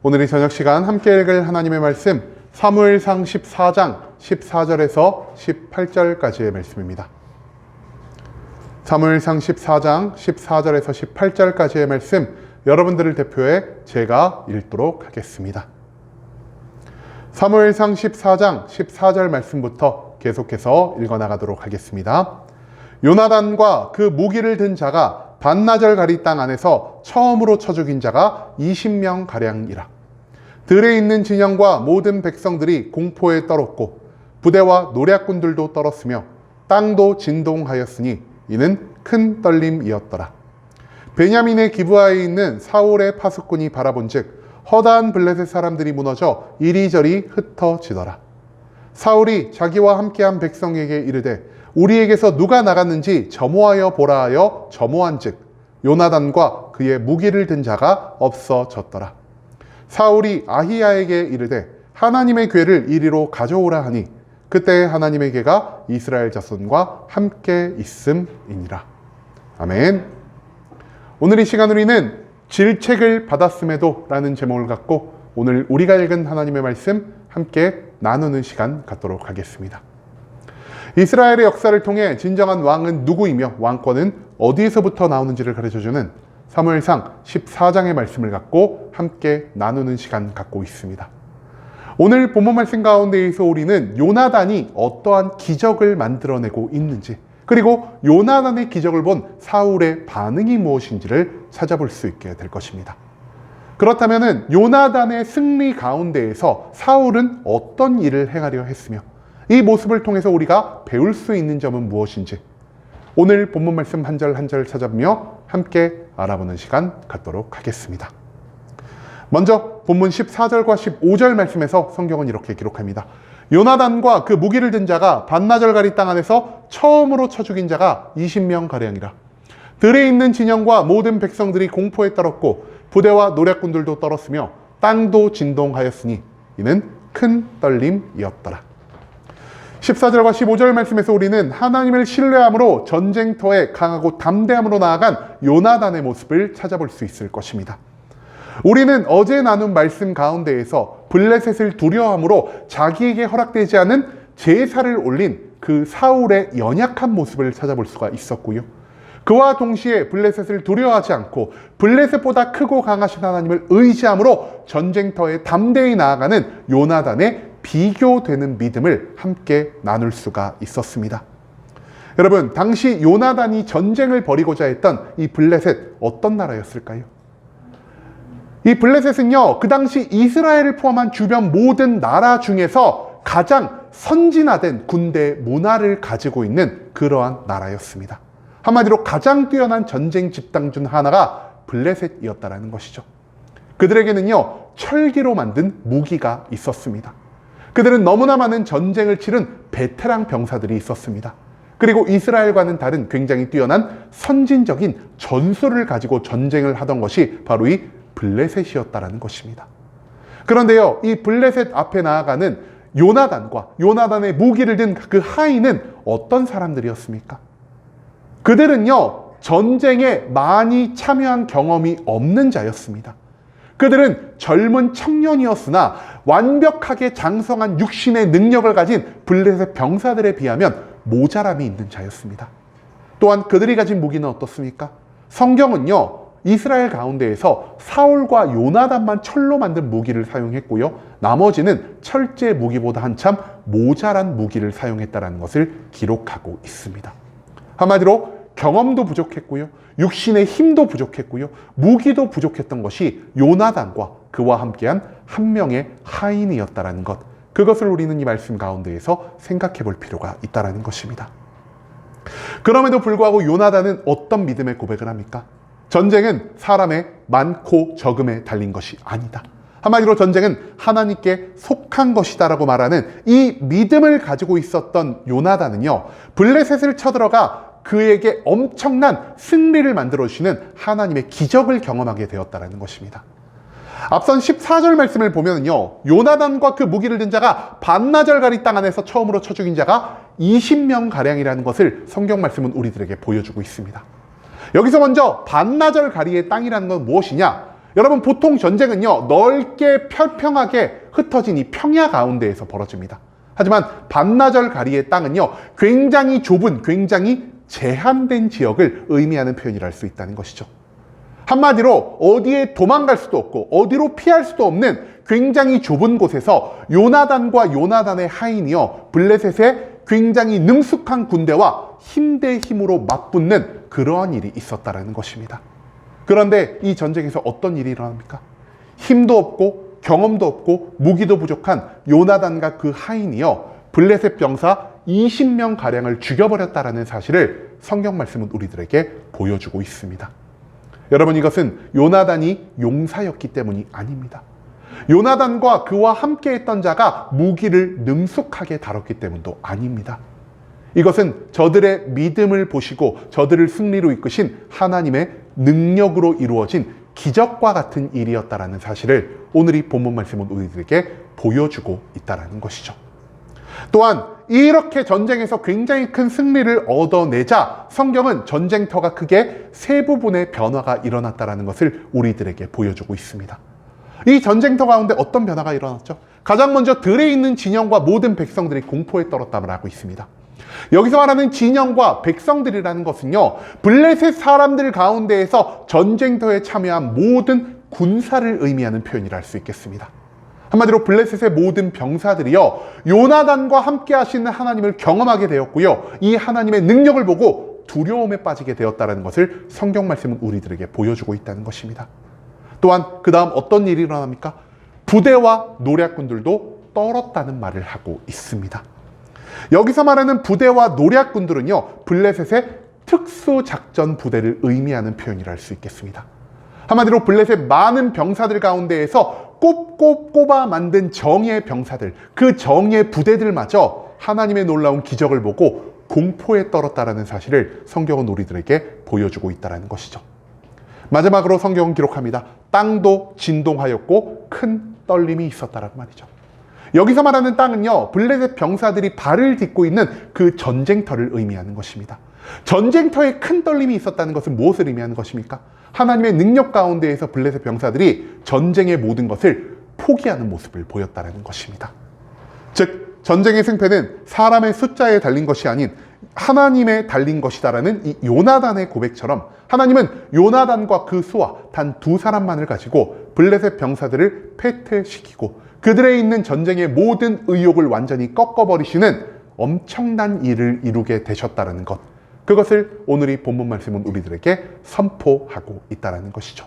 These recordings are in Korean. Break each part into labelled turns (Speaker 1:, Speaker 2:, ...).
Speaker 1: 오늘 이 저녁 시간 함께 읽을 하나님의 말씀 사무엘상 14장 14절에서 18절까지의 말씀입니다. 사무엘상 14장 14절에서 18절까지의 말씀 여러분들을 대표해 제가 읽도록 하겠습니다. 사무엘상 14장 14절 말씀부터 계속해서 읽어나가도록 하겠습니다. 요나단과 그 무기를 든 자가 반나절 가리 땅 안에서 처음으로 쳐 죽인 자가 20명 가량이라. 들에 있는 진영과 모든 백성들이 공포에 떨었고 부대와 노략군들도 떨었으며 땅도 진동하였으니 이는 큰 떨림이었더라. 베냐민의 기브아에 있는 사울의 파수꾼이 바라본즉 허다한 블레셋 사람들이 무너져 이리저리 흩어지더라. 사울이 자기와 함께한 백성에게 이르되 우리에게서 누가 나갔는지 점호하여 보라 하여 점호한즉 요나단과 그의 무기를 든 자가 없어졌더라. 사울이 아히야에게 이르되 하나님의 궤를 이리로 가져오라 하니 그때 하나님의 궤가 이스라엘 자손과 함께 있음이니라. 아멘. 오늘 이 시간 우리는 질책을 받았음에도 라는 제목을 갖고 오늘 우리가 읽은 하나님의 말씀 함께 나누는 시간 갖도록 하겠습니다. 이스라엘의 역사를 통해 진정한 왕은 누구이며 왕권은 어디에서부터 나오는지를 가르쳐주는 사무엘상 14장의 말씀을 갖고 함께 나누는 시간 갖고 있습니다. 오늘 본문 말씀 가운데에서 우리는 요나단이 어떠한 기적을 만들어내고 있는지 그리고 요나단의 기적을 본 사울의 반응이 무엇인지를 찾아볼 수 있게 될 것입니다. 그렇다면 요나단의 승리 가운데에서 사울은 어떤 일을 행하려 했으며 이 모습을 통해서 우리가 배울 수 있는 점은 무엇인지 오늘 본문 말씀 한 절 한 절 찾아보며 함께 알아보는 시간 갖도록 하겠습니다. 먼저 본문 14절과 15절 말씀에서 성경은 이렇게 기록합니다. 요나단과 그 무기를 든 자가 반나절 가리 땅 안에서 처음으로 쳐 죽인 자가 20명 가량이라. 들에 있는 진영과 모든 백성들이 공포에 떨었고 부대와 노략군들도 떨었으며 땅도 진동하였으니 이는 큰 떨림이었더라. 14절과 15절 말씀에서 우리는 하나님을 신뢰함으로 전쟁터에 강하고 담대함으로 나아간 요나단의 모습을 찾아볼 수 있을 것입니다. 우리는 어제 나눈 말씀 가운데에서 블레셋을 두려워함으로 자기에게 허락되지 않은 제사를 올린 그 사울의 연약한 모습을 찾아볼 수가 있었고요. 그와 동시에 블레셋을 두려워하지 않고 블레셋보다 크고 강하신 하나님을 의지함으로 전쟁터에 담대히 나아가는 요나단의 비교되는 믿음을 함께 나눌 수가 있었습니다. 여러분, 당시 요나단이 전쟁을 벌이고자 했던 이 블레셋 어떤 나라였을까요? 이 블레셋은요, 그 당시 이스라엘을 포함한 주변 모든 나라 중에서 가장 선진화된 군대 문화를 가지고 있는 그러한 나라였습니다. 한마디로 가장 뛰어난 전쟁 집단 중 하나가 블레셋이었다는 것이죠. 그들에게는요, 철기로 만든 무기가 있었습니다. 그들은 너무나 많은 전쟁을 치른 베테랑 병사들이 있었습니다. 그리고 이스라엘과는 다른 굉장히 뛰어난 선진적인 전술을 가지고 전쟁을 하던 것이 바로 이 블레셋이었다는 것입니다. 그런데요, 이 블레셋 앞에 나아가는 요나단과 요나단의 무기를 든 그 하인은 어떤 사람들이었습니까? 그들은요, 전쟁에 많이 참여한 경험이 없는 자였습니다. 그들은 젊은 청년이었으나 완벽하게 장성한 육신의 능력을 가진 블레셋 병사들에 비하면 모자람이 있는 자였습니다. 또한 그들이 가진 무기는 어떻습니까? 성경은요, 이스라엘 가운데에서 사울과 요나단만 철로 만든 무기를 사용했고요. 나머지는 철제 무기보다 한참 모자란 무기를 사용했다는 것을 기록하고 있습니다. 한마디로 경험도 부족했고요. 육신의 힘도 부족했고요. 무기도 부족했던 것이 요나단과 그와 함께한 한 명의 하인이었다는 것. 그것을 우리는 이 말씀 가운데에서 생각해 볼 필요가 있다는 것입니다. 그럼에도 불구하고 요나단은 어떤 믿음의 고백을 합니까? 전쟁은 사람의 많고 적음에 달린 것이 아니다. 한마디로 전쟁은 하나님께 속한 것이다라고 말하는 이 믿음을 가지고 있었던 요나단은요, 블레셋을 쳐들어가 그에게 엄청난 승리를 만들어주시는 하나님의 기적을 경험하게 되었다는 것입니다. 앞선 14절 말씀을 보면요, 요나단과 그 무기를 든 자가 반나절 가리 땅 안에서 처음으로 쳐 죽인 자가 20명 가량이라는 것을 성경 말씀은 우리들에게 보여주고 있습니다. 여기서 먼저 반나절 가리의 땅이라는 건 무엇이냐? 여러분, 보통 전쟁은요, 넓게 평평하게 흩어진 이 평야 가운데에서 벌어집니다. 하지만 반나절 가리의 땅은요, 굉장히 좁은, 굉장히 제한된 지역을 의미하는 표현이라 할 수 있다는 것이죠. 한마디로 어디에 도망갈 수도 없고 어디로 피할 수도 없는 굉장히 좁은 곳에서 요나단과 요나단의 하인이요, 블레셋의 굉장히 능숙한 군대와 힘 대 힘으로 맞붙는 그러한 일이 있었다는 것입니다. 그런데 이 전쟁에서 어떤 일이 일어납니까? 힘도 없고 경험도 없고 무기도 부족한 요나단과 그 하인이요, 블레셋 병사 20명 가량을 죽여버렸다라는 사실을 성경 말씀은 우리들에게 보여주고 있습니다. 여러분, 이것은 요나단이 용사였기 때문이 아닙니다. 요나단과 그와 함께 했던 자가 무기를 능숙하게 다뤘기 때문도 아닙니다. 이것은 저들의 믿음을 보시고 저들을 승리로 이끄신 하나님의 능력으로 이루어진 기적과 같은 일이었다라는 사실을 오늘 이 본문 말씀은 우리들에게 보여주고 있다는 것이죠. 또한 이렇게 전쟁에서 굉장히 큰 승리를 얻어내자 성경은 전쟁터가 크게 세 부분의 변화가 일어났다는 것을 우리들에게 보여주고 있습니다. 이 전쟁터 가운데 어떤 변화가 일어났죠? 가장 먼저 들에 있는 진영과 모든 백성들이 공포에 떨었다고 하고 있습니다. 여기서 말하는 진영과 백성들이라는 것은요, 블레셋 사람들 가운데에서 전쟁터에 참여한 모든 군사를 의미하는 표현이라 할 수 있겠습니다. 한마디로 블레셋의 모든 병사들이요, 요나단과 함께 하시는 하나님을 경험하게 되었고요, 이 하나님의 능력을 보고 두려움에 빠지게 되었다는 것을 성경 말씀은 우리들에게 보여주고 있다는 것입니다. 또한 그 다음 어떤 일이 일어납니까? 부대와 노략군들도 떨었다는 말을 하고 있습니다. 여기서 말하는 부대와 노략군들은요, 블레셋의 특수작전 부대를 의미하는 표현이라 할 수 있겠습니다. 한마디로 블레셋 많은 병사들 가운데에서 꼽아 만든 정예 병사들, 그 정예 부대들마저 하나님의 놀라운 기적을 보고 공포에 떨었다라는 사실을 성경은 우리들에게 보여주고 있다는 것이죠. 마지막으로 성경은 기록합니다. 땅도 진동하였고 큰 떨림이 있었다라고 말이죠. 여기서 말하는 땅은요, 블레셋 병사들이 발을 딛고 있는 그 전쟁터를 의미하는 것입니다. 전쟁터에 큰 떨림이 있었다는 것은 무엇을 의미하는 것입니까? 하나님의 능력 가운데에서 블레셋 병사들이 전쟁의 모든 것을 포기하는 모습을 보였다는 것입니다. 즉, 전쟁의 승패는 사람의 숫자에 달린 것이 아닌 하나님에 달린 것이다라는 이 요나단의 고백처럼 하나님은 요나단과 그 수와 단 2사람만을 가지고 블레셋 병사들을 패퇴시키고 그들에 있는 전쟁의 모든 의욕을 완전히 꺾어버리시는 엄청난 일을 이루게 되셨다는 것, 그것을 오늘 이 본문 말씀은 우리들에게 선포하고 있다는 것이죠.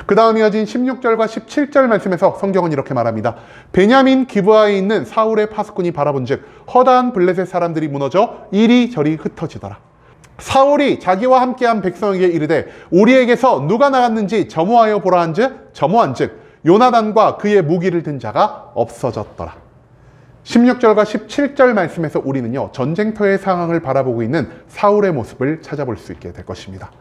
Speaker 1: 그 다음 이어진 16절과 17절 말씀에서 성경은 이렇게 말합니다. 베냐민 기브아에 있는 사울의 파수꾼이 바라본즉 허다한 블레셋 사람들이 무너져 이리저리 흩어지더라. 사울이 자기와 함께한 백성에게 이르되 우리에게서 누가 나갔는지 점호하여 보라 한즉 점호한즉 요나단과 그의 무기를 든 자가 없어졌더라. 16절과 17절 말씀에서 우리는요, 전쟁터의 상황을 바라보고 있는 사울의 모습을 찾아볼 수 있게 될 것입니다.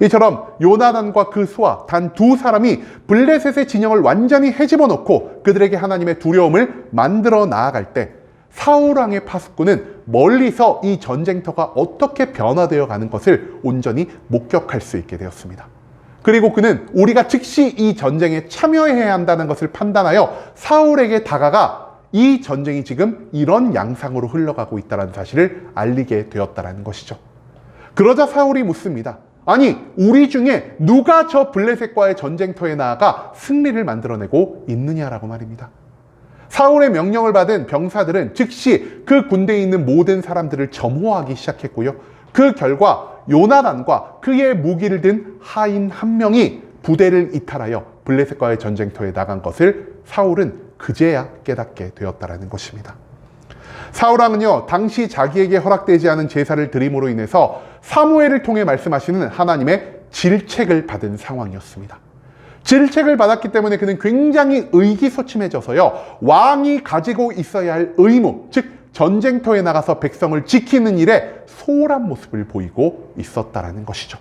Speaker 1: 이처럼 요나단과 그 수와 단 2사람이 블레셋의 진영을 완전히 헤집어 놓고 그들에게 하나님의 두려움을 만들어 나아갈 때 사울왕의 파수꾼은 멀리서 이 전쟁터가 어떻게 변화되어 가는 것을 온전히 목격할 수 있게 되었습니다. 그리고 그는 우리가 즉시 이 전쟁에 참여해야 한다는 것을 판단하여 사울에게 다가가 이 전쟁이 지금 이런 양상으로 흘러가고 있다는 사실을 알리게 되었다는 것이죠. 그러자 사울이 묻습니다. 아니, 우리 중에 누가 저 블레셋과의 전쟁터에 나아가 승리를 만들어내고 있느냐라고 말입니다. 사울의 명령을 받은 병사들은 즉시 그 군대에 있는 모든 사람들을 점호하기 시작했고요. 그 결과 요나단과 그의 무기를 든 하인 1명이 부대를 이탈하여 블레셋과의 전쟁터에 나간 것을 사울은 그제야 깨닫게 되었다는 것입니다. 사울왕은요, 당시 자기에게 허락되지 않은 제사를 드림으로 인해서 사무엘을 통해 말씀하시는 하나님의 질책을 받은 상황이었습니다. 질책을 받았기 때문에 그는 굉장히 의기소침해져서요, 왕이 가지고 있어야 할 의무, 즉 전쟁터에 나가서 백성을 지키는 일에 소홀한 모습을 보이고 있었다는 것이죠.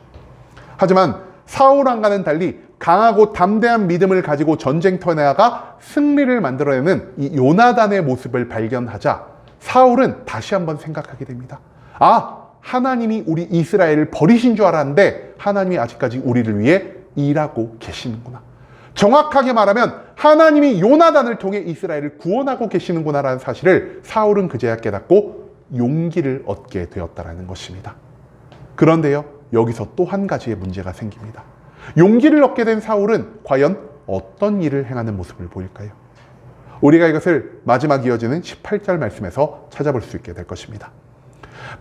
Speaker 1: 하지만 사울왕과는 달리 강하고 담대한 믿음을 가지고 전쟁터에 나가 승리를 만들어내는 이 요나단의 모습을 발견하자 사울은 다시 한번 생각하게 됩니다. 아, 하나님이 우리 이스라엘을 버리신 줄 알았는데 하나님이 아직까지 우리를 위해 일하고 계시는구나. 정확하게 말하면 하나님이 요나단을 통해 이스라엘을 구원하고 계시는구나라는 사실을 사울은 그제야 깨닫고 용기를 얻게 되었다는 것입니다. 그런데요, 여기서 또 한 가지의 문제가 생깁니다. 용기를 얻게 된 사울은 과연 어떤 일을 행하는 모습을 보일까요? 우리가 이것을 마지막 이어지는 18절 말씀에서 찾아볼 수 있게 될 것입니다.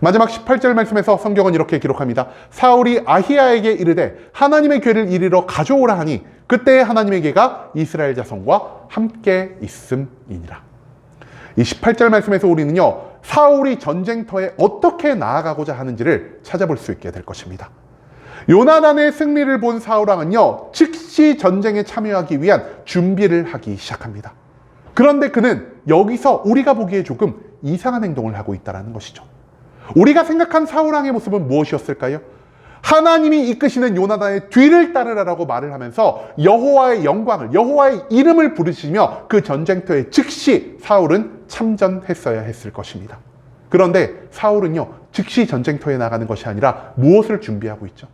Speaker 1: 마지막 18절 말씀에서 성경은 이렇게 기록합니다. 사울이 아히야에게 이르되 하나님의 궤를 이리로 가져오라 하니 그때 하나님의 궤가 이스라엘 자손과 함께 있음이니라. 이 18절 말씀에서 우리는요, 사울이 전쟁터에 어떻게 나아가고자 하는지를 찾아볼 수 있게 될 것입니다. 요나단의 승리를 본 사울왕은요, 즉시 전쟁에 참여하기 위한 준비를 하기 시작합니다. 그런데 그는 여기서 우리가 보기에 조금 이상한 행동을 하고 있다는 것이죠. 우리가 생각한 사울왕의 모습은 무엇이었을까요? 하나님이 이끄시는 요나단의 뒤를 따르라라고 말을 하면서 여호와의 영광을, 여호와의 이름을 부르시며 그 전쟁터에 즉시 사울은 참전했어야 했을 것입니다. 그런데 사울은요, 즉시 전쟁터에 나가는 것이 아니라 무엇을 준비하고 있죠?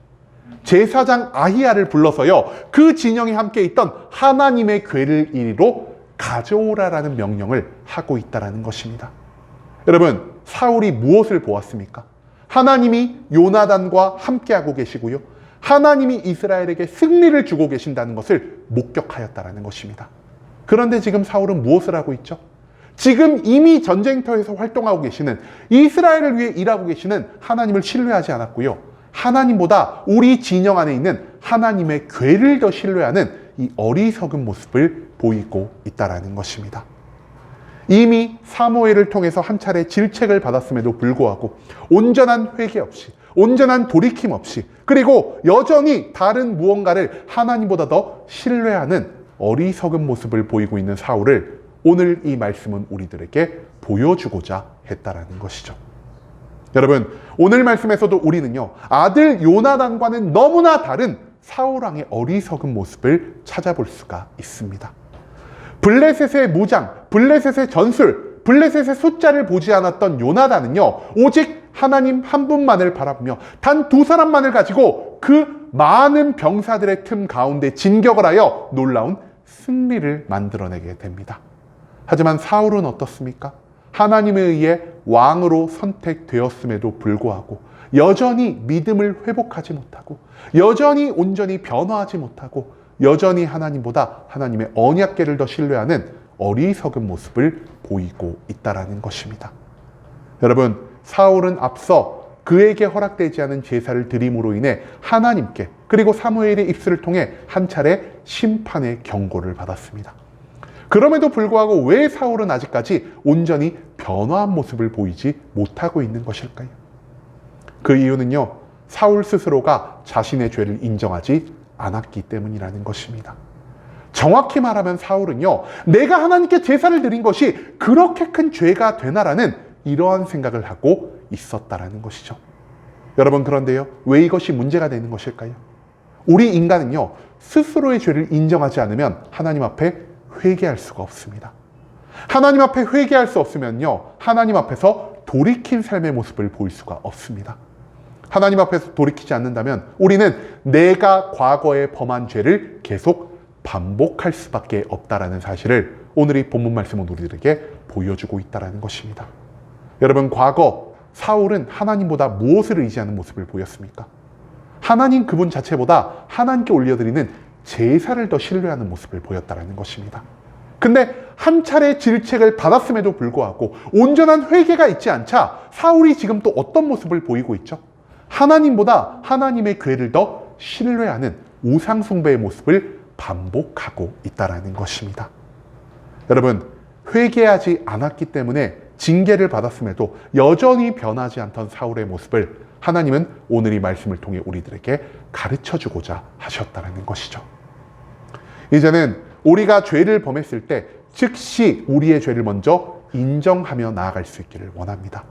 Speaker 1: 제사장 아히야를 불러서요, 그 진영에 함께 있던 하나님의 궤를 이리로 가져오라라는 명령을 하고 있다는 것입니다. 여러분, 사울이 무엇을 보았습니까? 하나님이 요나단과 함께하고 계시고요, 하나님이 이스라엘에게 승리를 주고 계신다는 것을 목격하였다는 것입니다. 그런데 지금 사울은 무엇을 하고 있죠? 지금 이미 전쟁터에서 활동하고 계시는, 이스라엘을 위해 일하고 계시는 하나님을 신뢰하지 않았고요, 하나님보다 우리 진영 안에 있는 하나님의 궤를 더 신뢰하는 이 어리석은 모습을 보이고 있다는 것입니다. 이미 사무엘을 통해서 한 차례 질책을 받았음에도 불구하고 온전한 회개 없이, 온전한 돌이킴 없이, 그리고 여전히 다른 무언가를 하나님보다 더 신뢰하는 어리석은 모습을 보이고 있는 사울을 오늘 이 말씀은 우리들에게 보여주고자 했다라는 것이죠. 여러분, 오늘 말씀에서도 우리는요, 아들 요나단과는 너무나 다른 사울왕의 어리석은 모습을 찾아볼 수가 있습니다. 블레셋의 무장, 블레셋의 전술, 블레셋의 숫자를 보지 않았던 요나단은요, 오직 하나님 한 분만을 바라보며 단 두 사람만을 가지고 그 많은 병사들의 틈 가운데 진격을 하여 놀라운 승리를 만들어내게 됩니다. 하지만 사울은 어떻습니까? 하나님에 의해 왕으로 선택되었음에도 불구하고 여전히 믿음을 회복하지 못하고, 여전히 온전히 변화하지 못하고, 여전히 하나님보다 하나님의 언약궤를 더 신뢰하는 어리석은 모습을 보이고 있다는 것입니다. 여러분, 사울은 앞서 그에게 허락되지 않은 제사를 드림으로 인해 하나님께, 그리고 사무엘의 입술을 통해 한 차례 심판의 경고를 받았습니다. 그럼에도 불구하고 왜 사울은 아직까지 온전히 변화한 모습을 보이지 못하고 있는 것일까요? 그 이유는요, 사울 스스로가 자신의 죄를 인정하지 않았기 때문이라는 것입니다. 정확히 말하면 사울은요, 내가 하나님께 제사를 드린 것이 그렇게 큰 죄가 되나라는 이러한 생각을 하고 있었다라는 것이죠. 여러분, 그런데요, 왜 이것이 문제가 되는 것일까요? 우리 인간은요, 스스로의 죄를 인정하지 않으면 하나님 앞에 회개할 수가 없습니다. 하나님 앞에 회개할 수 없으면요, 하나님 앞에서 돌이킨 삶의 모습을 보일 수가 없습니다. 하나님 앞에서 돌이키지 않는다면 우리는 내가 과거에 범한 죄를 계속 반복할 수밖에 없다라는 사실을 오늘 이 본문 말씀은 우리들에게 보여주고 있다는 것입니다. 여러분, 과거 사울은 하나님보다 무엇을 의지하는 모습을 보였습니까? 하나님 그분 자체보다 하나님께 올려드리는 제사를 더 신뢰하는 모습을 보였다는 것입니다. 근데 한 차례 질책을 받았음에도 불구하고 온전한 회개가 있지 않자 사울이 지금 또 어떤 모습을 보이고 있죠? 하나님보다 하나님의 궤를 더 신뢰하는 우상숭배의 모습을 반복하고 있다는 것입니다. 여러분, 회개하지 않았기 때문에 징계를 받았음에도 여전히 변하지 않던 사울의 모습을 하나님은 오늘 이 말씀을 통해 우리들에게 가르쳐주고자 하셨다는 것이죠. 이제는 우리가 죄를 범했을 때 즉시 우리의 죄를 먼저 인정하며 나아갈 수 있기를 원합니다.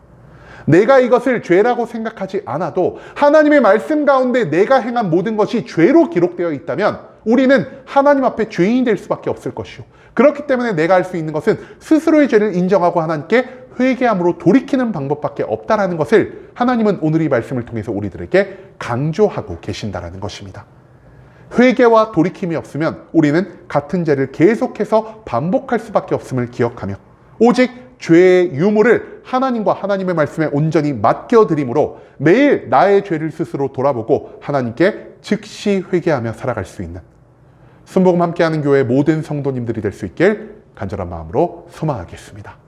Speaker 1: 내가 이것을 죄라고 생각하지 않아도 하나님의 말씀 가운데 내가 행한 모든 것이 죄로 기록되어 있다면 우리는 하나님 앞에 죄인이 될 수밖에 없을 것이요, 그렇기 때문에 내가 할 수 있는 것은 스스로의 죄를 인정하고 하나님께 회개함으로 돌이키는 방법밖에 없다라는 것을 하나님은 오늘 이 말씀을 통해서 우리들에게 강조하고 계신다라는 것입니다. 회개와 돌이킴이 없으면 우리는 같은 죄를 계속해서 반복할 수밖에 없음을 기억하며 오직 죄의 유무를 하나님과 하나님의 말씀에 온전히 맡겨드림으로 매일 나의 죄를 스스로 돌아보고 하나님께 즉시 회개하며 살아갈 수 있는 순복음 함께하는 교회 모든 성도님들이 될 수 있길 간절한 마음으로 소망하겠습니다.